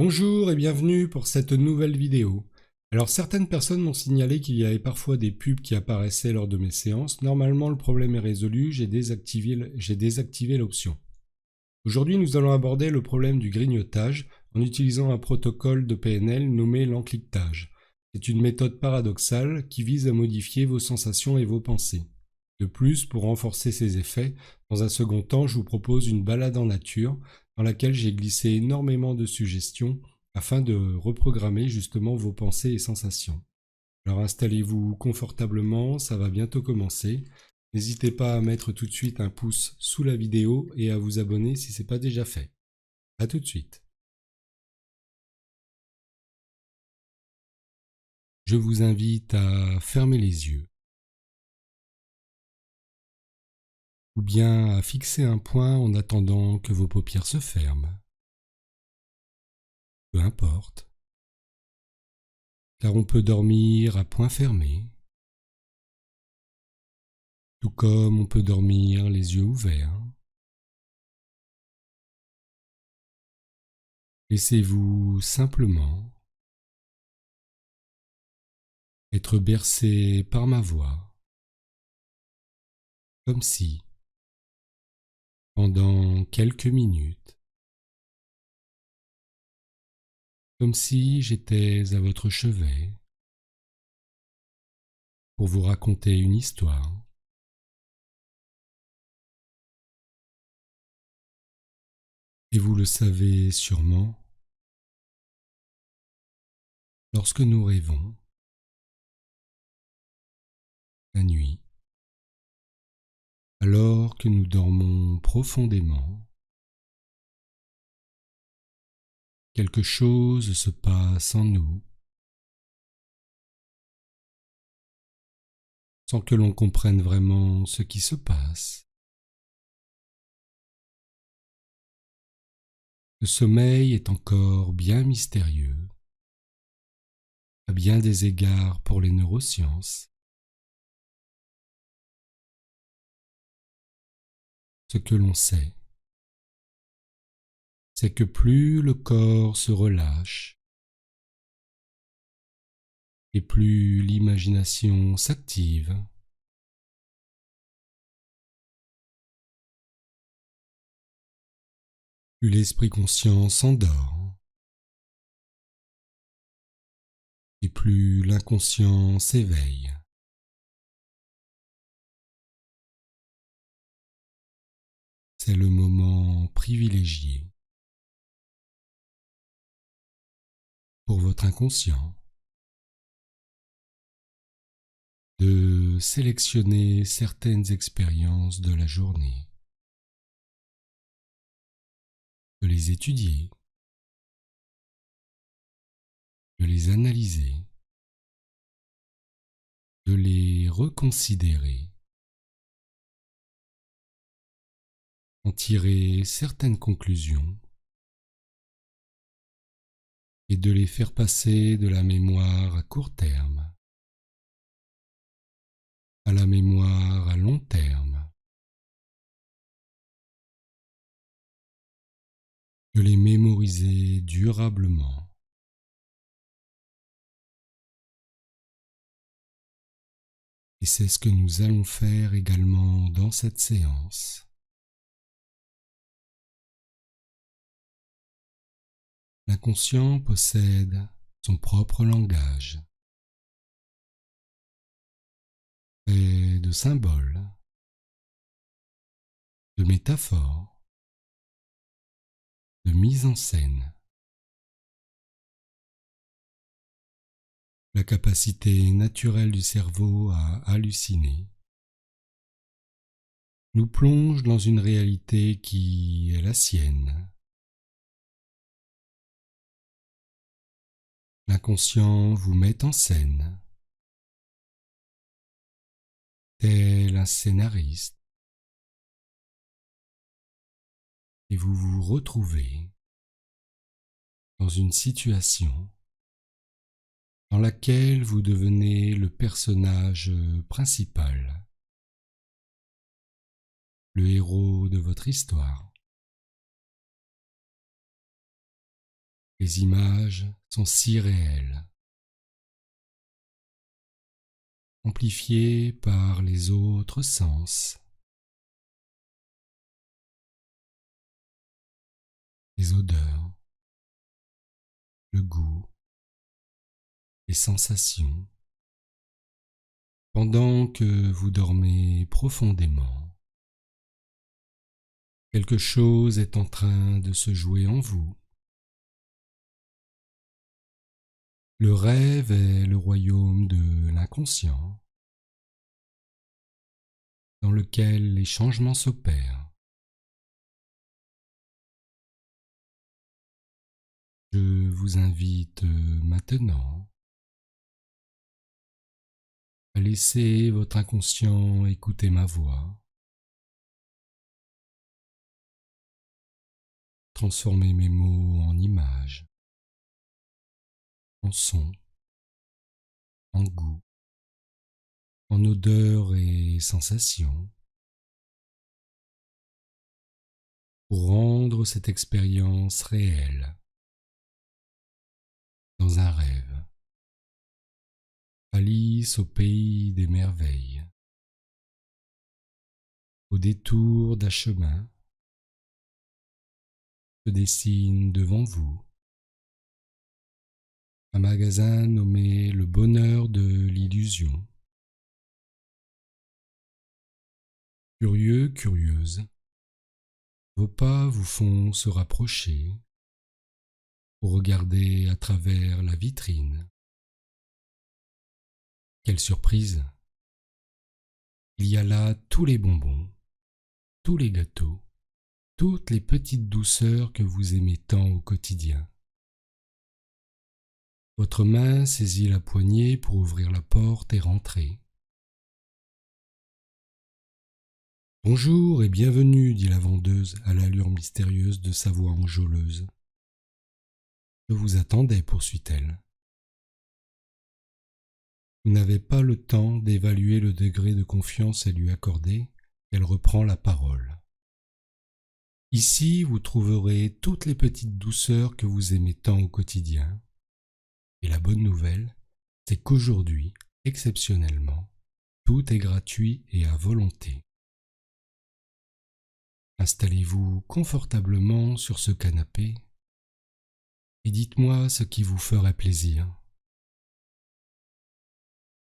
Bonjour et bienvenue pour cette nouvelle vidéo. Alors certaines personnes m'ont signalé qu'il y avait parfois des pubs qui apparaissaient lors de mes séances. Normalement le problème est résolu, j'ai désactivé l'option. Aujourd'hui nous allons aborder le problème du grignotage en utilisant un protocole de PNL nommé l'enclictage. C'est une méthode paradoxale qui vise à modifier vos sensations et vos pensées. De plus, pour renforcer ces effets, dans un second temps, je vous propose une balade en nature dans laquelle j'ai glissé énormément de suggestions afin de reprogrammer justement vos pensées et sensations. Alors installez-vous confortablement, ça va bientôt commencer. N'hésitez pas à mettre tout de suite un pouce sous la vidéo et à vous abonner si ce n'est pas déjà fait. A tout de suite. Je vous invite à fermer les yeux ou bien à fixer un point en attendant que vos paupières se ferment. Peu importe, car on peut dormir à point fermé, tout comme on peut dormir les yeux ouverts. Laissez-vous simplement être bercé par ma voix, comme si, pendant quelques minutes, comme si j'étais à votre chevet pour vous raconter une histoire. Et vous le savez sûrement, lorsque nous rêvons, la nuit, alors que nous dormons profondément, quelque chose se passe en nous, sans que l'on comprenne vraiment ce qui se passe. Le sommeil est encore bien mystérieux, à bien des égards pour les neurosciences. Ce que l'on sait, c'est que plus le corps se relâche, et plus l'imagination s'active. Plus l'esprit conscient s'endort, et plus l'inconscient s'éveille. C'est le moment privilégié pour votre inconscient de sélectionner certaines expériences de la journée, de les étudier, de les analyser, de les reconsidérer, en tirer certaines conclusions et de les faire passer de la mémoire à court terme à la mémoire à long terme, de les mémoriser durablement. Et c'est ce que nous allons faire également dans cette séance. L'inconscient possède son propre langage, fait de symboles, de métaphores, de mise en scène. La capacité naturelle du cerveau à halluciner nous plonge dans une réalité qui est la sienne. L'inconscient vous met en scène, tel un scénariste, et vous vous retrouvez dans une situation dans laquelle vous devenez le personnage principal, le héros de votre histoire. Les images sont si réelles, amplifiées par les autres sens, les odeurs, le goût, les sensations. Pendant que vous dormez profondément, quelque chose est en train de se jouer en vous. Le rêve est le royaume de l'inconscient, dans lequel les changements s'opèrent. Je vous invite maintenant à laisser votre inconscient écouter ma voix, transformer mes mots en images, en sons, en goût, en odeurs et sensations, pour rendre cette expérience réelle, dans un rêve. Alice au pays des merveilles. Au détour d'un chemin se dessine devant vous un magasin nommé le bonheur de l'illusion. Curieux, curieuse, vos pas vous font se rapprocher pour regarder à travers la vitrine. Quelle surprise! Il y a là tous les bonbons, tous les gâteaux, toutes les petites douceurs que vous aimez tant au quotidien. Votre main saisit la poignée pour ouvrir la porte et rentrer. « Bonjour et bienvenue, dit la vendeuse à l'allure mystérieuse de sa voix enjôleuse. « Je vous attendais, poursuit-elle. Vous n'avez pas le temps d'évaluer le degré de confiance à lui accorder, qu'elle reprend la parole. Ici, vous trouverez toutes les petites douceurs que vous aimez tant au quotidien. Et la bonne nouvelle, c'est qu'aujourd'hui, exceptionnellement, tout est gratuit et à volonté. Installez-vous confortablement sur ce canapé et dites-moi ce qui vous ferait plaisir. »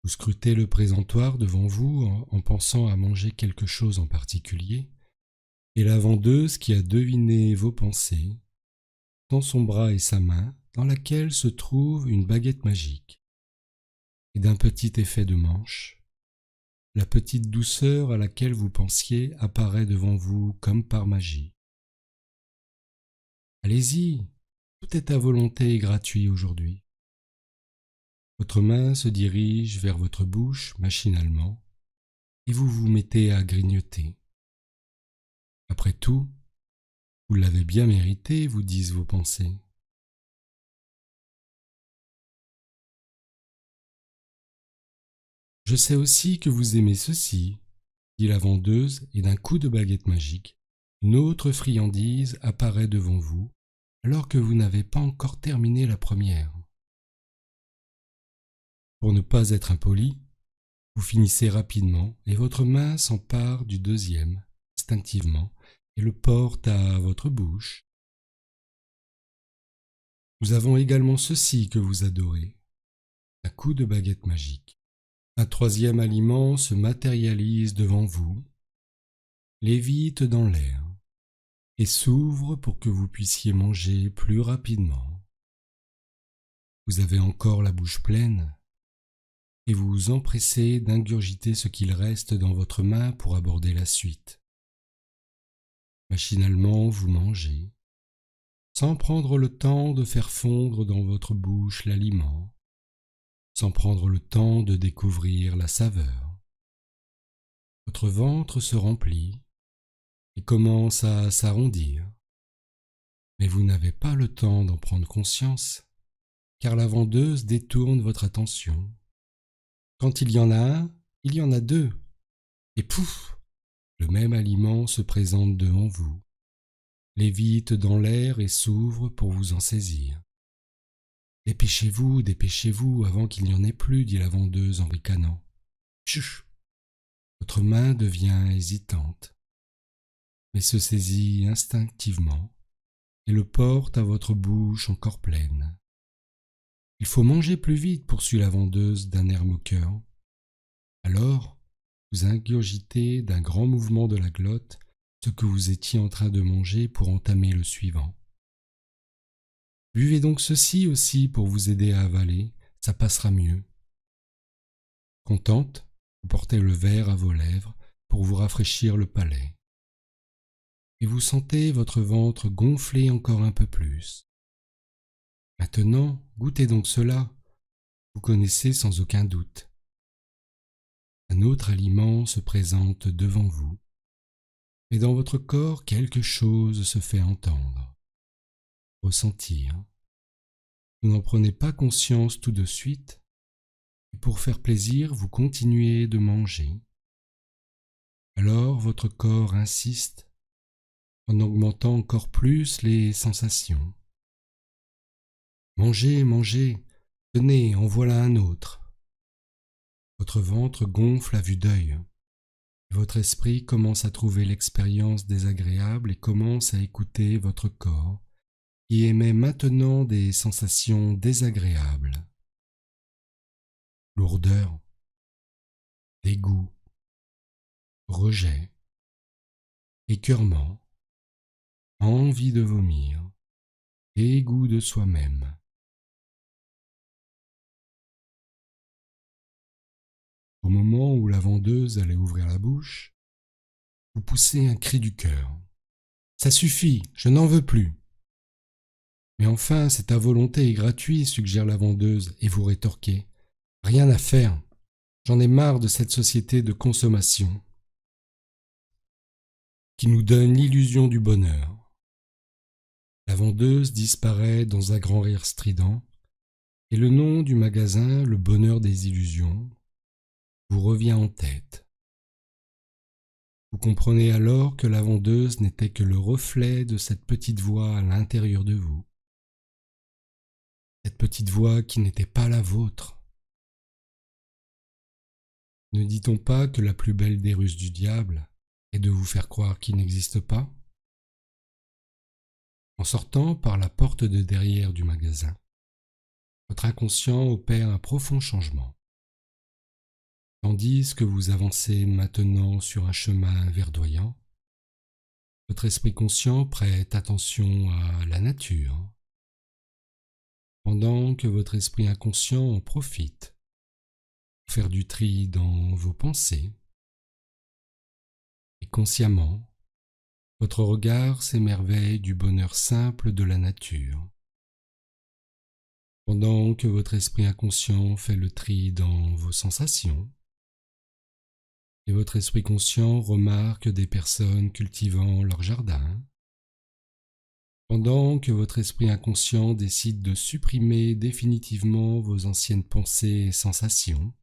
Vous scrutez le présentoir devant vous en pensant à manger quelque chose en particulier, et la vendeuse qui a deviné vos pensées tend son bras et sa main dans laquelle se trouve une baguette magique. Et d'un petit effet de manche, la petite douceur à laquelle vous pensiez apparaît devant vous comme par magie. Allez-y, tout est à volonté et gratuit aujourd'hui. Votre main se dirige vers votre bouche machinalement et vous vous mettez à grignoter. Après tout, vous l'avez bien mérité, vous disent vos pensées. Je sais aussi que vous aimez ceci, dit la vendeuse, et d'un coup de baguette magique, une autre friandise apparaît devant vous, alors que vous n'avez pas encore terminé la première. Pour ne pas être impoli, vous finissez rapidement et votre main s'empare du deuxième, instinctivement, et le porte à votre bouche. Nous avons également ceci que vous adorez, un coup de baguette magique. Un troisième aliment se matérialise devant vous, lévite dans l'air, et s'ouvre pour que vous puissiez manger plus rapidement. Vous avez encore la bouche pleine, et vous vous empressez d'ingurgiter ce qu'il reste dans votre main pour aborder la suite. Machinalement, vous mangez, sans prendre le temps de faire fondre dans votre bouche l'aliment, sans prendre le temps de découvrir la saveur. Votre ventre se remplit et commence à s'arrondir, mais vous n'avez pas le temps d'en prendre conscience, car la vendeuse détourne votre attention. Quand il y en a un, il y en a deux, et pouf, le même aliment se présente devant vous, lévite dans l'air et s'ouvre pour vous en saisir. Dépêchez-vous, dépêchez-vous, avant qu'il n'y en ait plus, dit la vendeuse en ricanant. Chut. Votre main devient hésitante, mais se saisit instinctivement et le porte à votre bouche encore pleine. Il faut manger plus vite, poursuit la vendeuse d'un air moqueur. Alors, vous ingurgitez d'un grand mouvement de la glotte ce que vous étiez en train de manger pour entamer le suivant. Buvez donc ceci aussi pour vous aider à avaler, ça passera mieux. Contente, vous portez le verre à vos lèvres pour vous rafraîchir le palais. Et vous sentez votre ventre gonfler encore un peu plus. Maintenant, goûtez donc cela, vous connaissez sans aucun doute. Un autre aliment se présente devant vous, et dans votre corps quelque chose se fait entendre, ressentir. Vous n'en prenez pas conscience tout de suite, et pour faire plaisir, vous continuez de manger. Alors votre corps insiste en augmentant encore plus les sensations. Mangez, mangez, tenez, en voilà un autre. Votre ventre gonfle à vue d'œil. Votre esprit commence à trouver l'expérience désagréable et commence à écouter votre corps, qui émet maintenant des sensations désagréables. Lourdeur, dégoût, rejet, écœurement, envie de vomir, dégoût de soi-même. Au moment où la vendeuse allait ouvrir la bouche, vous poussez un cri du cœur. « Ça suffit, je n'en veux plus !» « Mais enfin, c'est à volonté et gratuit, suggère la vendeuse, et vous rétorquez. Rien à faire, j'en ai marre de cette société de consommation qui nous donne l'illusion du bonheur. » La vendeuse disparaît dans un grand rire strident, et le nom du magasin, le bonheur des illusions, vous revient en tête. Vous comprenez alors que la vendeuse n'était que le reflet de cette petite voix à l'intérieur de vous. Cette petite voix qui n'était pas la vôtre. Ne dit-on pas que la plus belle des ruses du diable est de vous faire croire qu'il n'existe pas? En sortant par la porte de derrière du magasin, votre inconscient opère un profond changement. Tandis que vous avancez maintenant sur un chemin verdoyant, votre esprit conscient prête attention à la nature, pendant que votre esprit inconscient en profite pour faire du tri dans vos pensées. Et consciemment, votre regard s'émerveille du bonheur simple de la nature, pendant que votre esprit inconscient fait le tri dans vos sensations, et votre esprit conscient remarque des personnes cultivant leur jardin, pendant que votre esprit inconscient décide de supprimer définitivement vos anciennes pensées et sensations,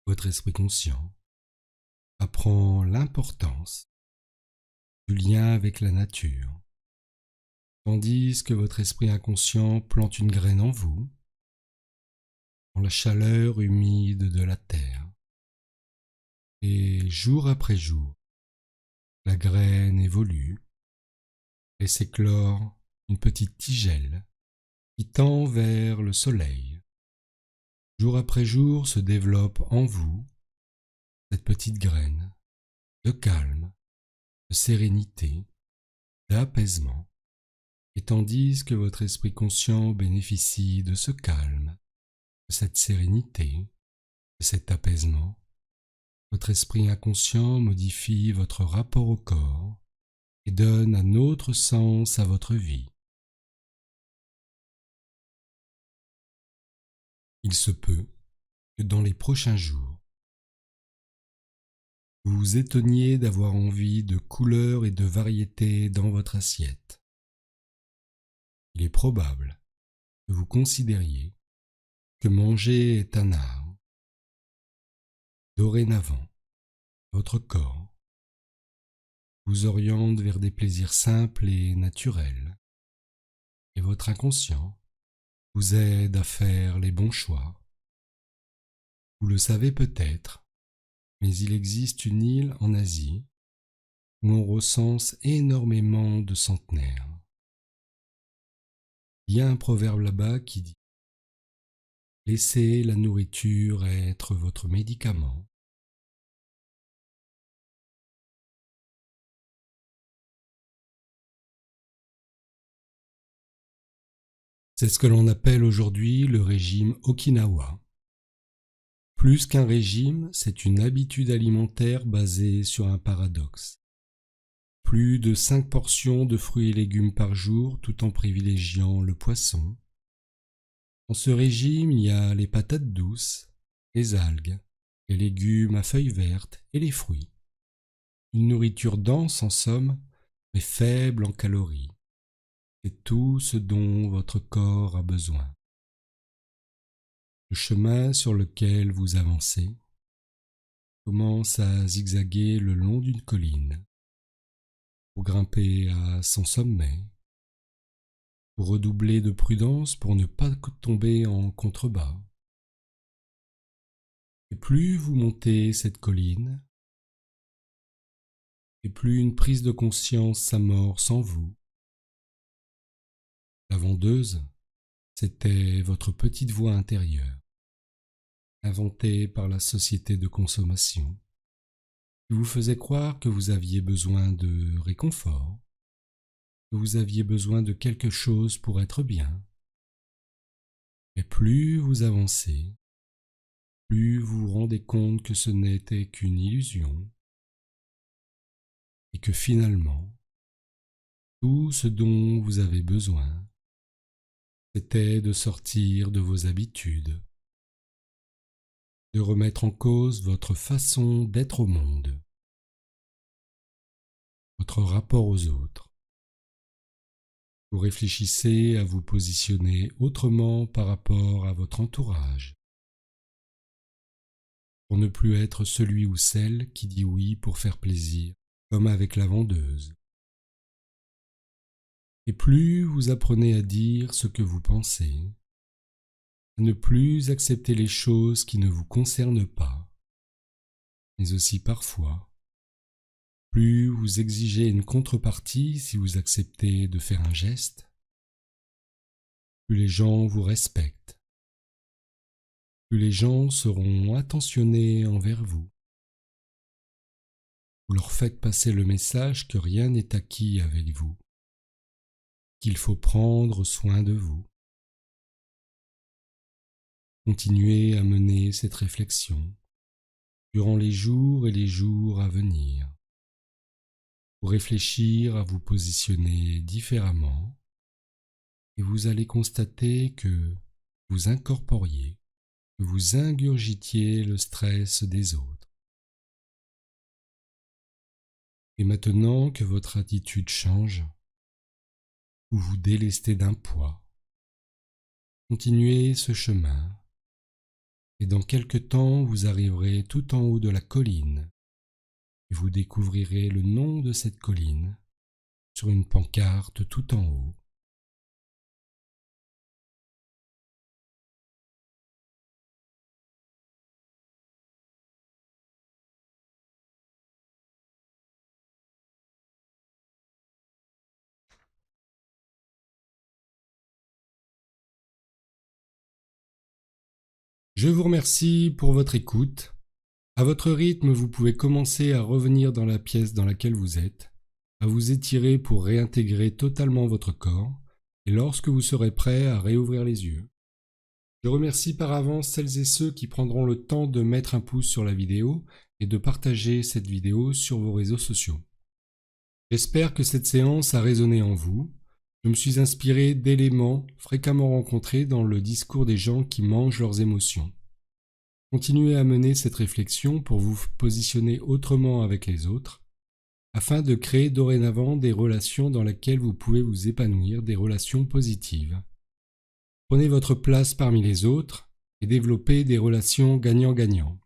votre esprit conscient apprend l'importance du lien avec la nature, tandis que votre esprit inconscient plante une graine en vous, dans la chaleur humide de la terre. Et jour après jour, la graine évolue et s'éclore une petite tigelle qui tend vers le soleil. Jour après jour se développe en vous cette petite graine de calme, de sérénité, d'apaisement, et tandis que votre esprit conscient bénéficie de ce calme, de cette sérénité, de cet apaisement, votre esprit inconscient modifie votre rapport au corps et donne un autre sens à votre vie. Il se peut que dans les prochains jours, vous vous étonniez d'avoir envie de couleurs et de variété dans votre assiette. Il est probable que vous considériez que manger est un art. Dorénavant, votre corps vous oriente vers des plaisirs simples et naturels, et votre inconscient vous aident à faire les bons choix. Vous le savez peut-être, mais il existe une île en Asie où on recense énormément de centenaires. Il y a un proverbe là-bas qui dit « Laissez la nourriture être votre médicament ». C'est ce que l'on appelle aujourd'hui le régime Okinawa. Plus qu'un régime, c'est une habitude alimentaire basée sur un paradoxe. Plus de 5 portions de fruits et légumes par jour tout en privilégiant le poisson. Dans ce régime, il y a les patates douces, les algues, les légumes à feuilles vertes et les fruits. Une nourriture dense en somme, mais faible en calories. C'est tout ce dont votre corps a besoin. Le chemin sur lequel vous avancez commence à zigzaguer le long d'une colline. Vous grimpez à son sommet. Vous redoublez de prudence pour ne pas tomber en contrebas. Et plus vous montez cette colline, et plus une prise de conscience s'amorce en vous. La vendeuse, c'était votre petite voix intérieure, inventée par la société de consommation, qui vous faisait croire que vous aviez besoin de réconfort, que vous aviez besoin de quelque chose pour être bien. Mais plus vous avancez, plus vous vous rendez compte que ce n'était qu'une illusion, et que finalement, tout ce dont vous avez besoin, c'était de sortir de vos habitudes, de remettre en cause votre façon d'être au monde, votre rapport aux autres. Vous réfléchissez à vous positionner autrement par rapport à votre entourage, pour ne plus être celui ou celle qui dit oui pour faire plaisir, comme avec la vendeuse. Et plus vous apprenez à dire ce que vous pensez, à ne plus accepter les choses qui ne vous concernent pas, mais aussi parfois, plus vous exigez une contrepartie si vous acceptez de faire un geste, plus les gens vous respectent, plus les gens seront attentionnés envers vous. Vous leur faites passer le message que rien n'est acquis avec vous, qu'il faut prendre soin de vous. Continuez à mener cette réflexion durant les jours et les jours à venir, pour réfléchir à vous positionner différemment, et vous allez constater que vous incorporiez, que vous ingurgitiez le stress des autres. Et maintenant que votre attitude change, vous vous délestez d'un poids. Continuez ce chemin, et dans quelque temps vous arriverez tout en haut de la colline, et vous découvrirez le nom de cette colline sur une pancarte tout en haut. Je vous remercie pour votre écoute. À votre rythme, vous pouvez commencer à revenir dans la pièce dans laquelle vous êtes, à vous étirer pour réintégrer totalement votre corps, et lorsque vous serez prêt à réouvrir les yeux. Je remercie par avance celles et ceux qui prendront le temps de mettre un pouce sur la vidéo et de partager cette vidéo sur vos réseaux sociaux. J'espère que cette séance a résonné en vous. Je me suis inspiré d'éléments fréquemment rencontrés dans le discours des gens qui mangent leurs émotions. Continuez à mener cette réflexion pour vous positionner autrement avec les autres, afin de créer dorénavant des relations dans lesquelles vous pouvez vous épanouir, des relations positives. Prenez votre place parmi les autres et développez des relations gagnant-gagnant.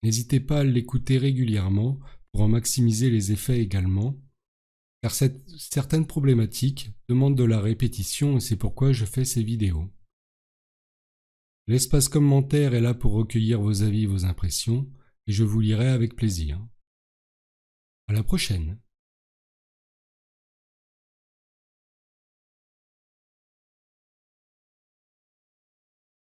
N'hésitez pas à l'écouter régulièrement pour en maximiser les effets également, car certaines problématiques demandent de la répétition et c'est pourquoi je fais ces vidéos. L'espace commentaire est là pour recueillir vos avis, vos impressions, et je vous lirai avec plaisir. À la prochaine.